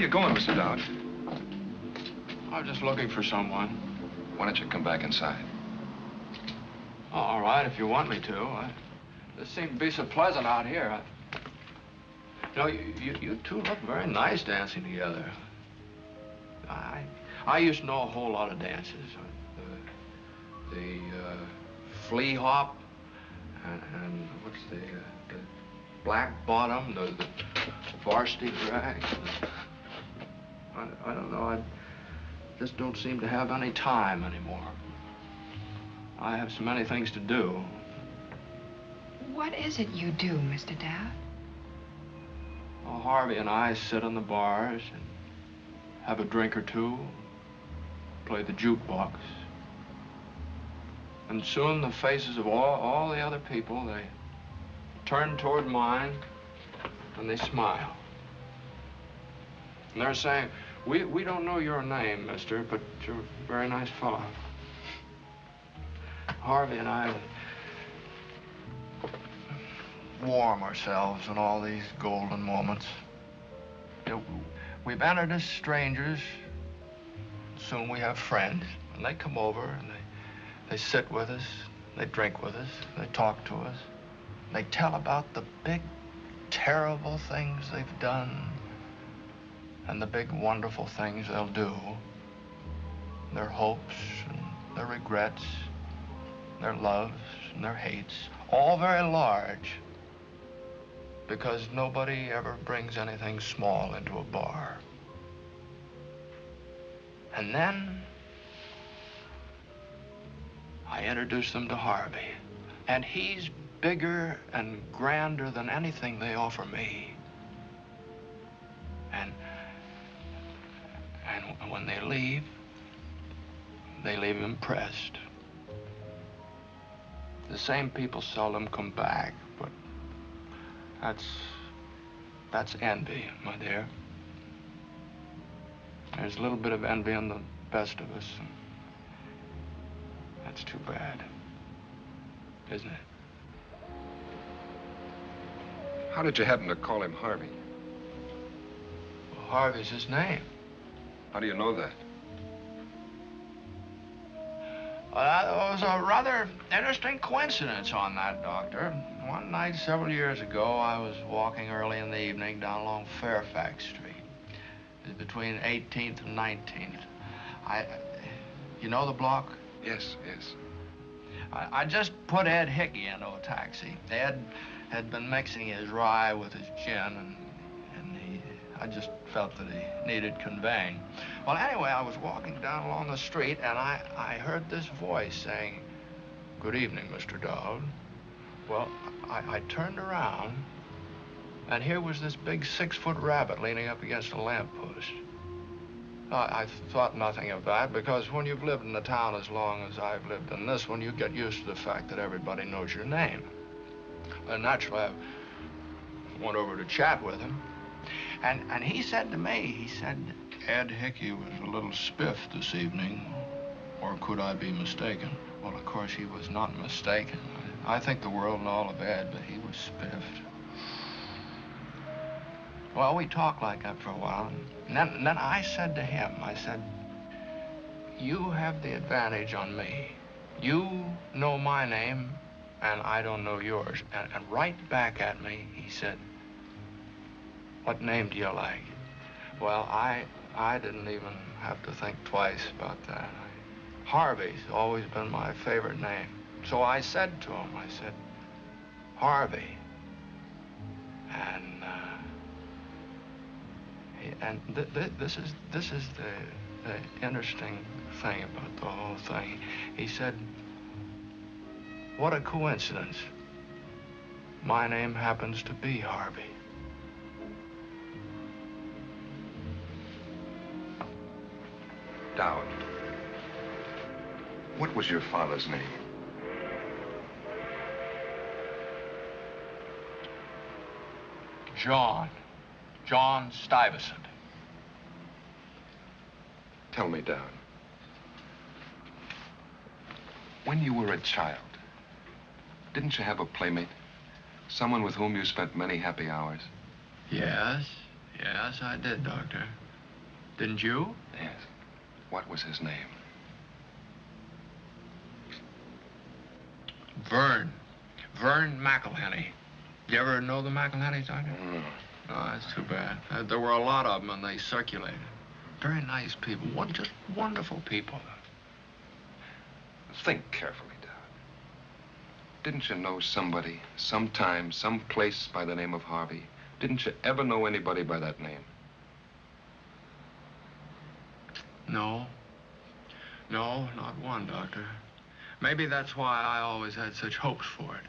are you going, Mr. Dowd? I'm just looking for someone. Why don't you come back inside? Oh, all right, if you want me to. This seems to be so pleasant out here. You know, you two look very nice dancing together. I used to know a whole lot of dances. The flea hop, and what's the black bottom, the varsity drag. I don't know, I just don't seem to have any time anymore. I have so many things to do. What is it you do, Mr. Dowd? Well, Harvey and I sit in the bars and have a drink or two, play the jukebox. And soon the faces of all the other people, they turn toward mine and they smile. And they're saying, we don't know your name, mister, but you're a very nice fellow. Harvey and I warm ourselves in all these golden moments. You know, we've entered as strangers. Soon we have friends, and they come over and they sit with us, they drink with us, they talk to us. They tell about the big, terrible things they've done and the big, wonderful things they'll do. Their hopes and their regrets, their loves and their hates, all very large, because nobody ever brings anything small into a bar. And then I introduce them to Harvey, and he's bigger and grander than anything they offer me. And when they leave impressed. The same people seldom come back, but that's envy, my dear. There's a little bit of envy in the best of us. And that's too bad, isn't it? How did you happen to call him Harvey? Well, Harvey's his name. How do you know that? Well, there was a rather interesting coincidence on that, Doctor. One night several years ago, I was walking early in the evening down along Fairfax Street. It's between 18th and 19th. You know the block? Yes, yes. I just put Ed Hickey into a taxi. Ed had been mixing his rye with his gin, and I just felt that he needed conveying. Well, anyway, I was walking down along the street, and I heard this voice saying, "Good evening, Mr. Dowd." Well, I turned around, and here was this big 6-foot rabbit leaning up against a lamppost. I thought nothing of that, because when you've lived in the town as long as I've lived in this one, you get used to the fact that everybody knows your name. And naturally, I went over to chat with him. And he said to me, he said, "Ed Hickey was a little spiffed this evening, or could I be mistaken?" Well, of course, he was not mistaken. I think the world and all of Ed, but he was spiffed. Well, we talked like that for a while, and then I said to him, I said, "You have the advantage on me. You know my name, and I don't know yours." And right back at me, he said, "What name do you like?" Well, I didn't even have to think twice about that. Harvey's always been my favorite name. So I said to him, I said, "Harvey." And this is the interesting thing about the whole thing. He said, "What a coincidence. My name happens to be Harvey." Dowd. What was your father's name? John Stuyvesant. Tell me, Dowd. When you were a child, didn't you have a playmate? Someone with whom you spent many happy hours? Yes, I did, Doctor. Didn't you? Yes. What was his name? Vern. Vern McElhenney. You ever know the McElhenneys, Doctor? No. Oh, that's too bad. There were a lot of them, and they circulated. Very nice people. Just wonderful people. Think carefully, Dad. Didn't you know somebody, sometime, someplace by the name of Harvey? Didn't you ever know anybody by that name? No. No, not one, Doctor. Maybe that's why I always had such hopes for it.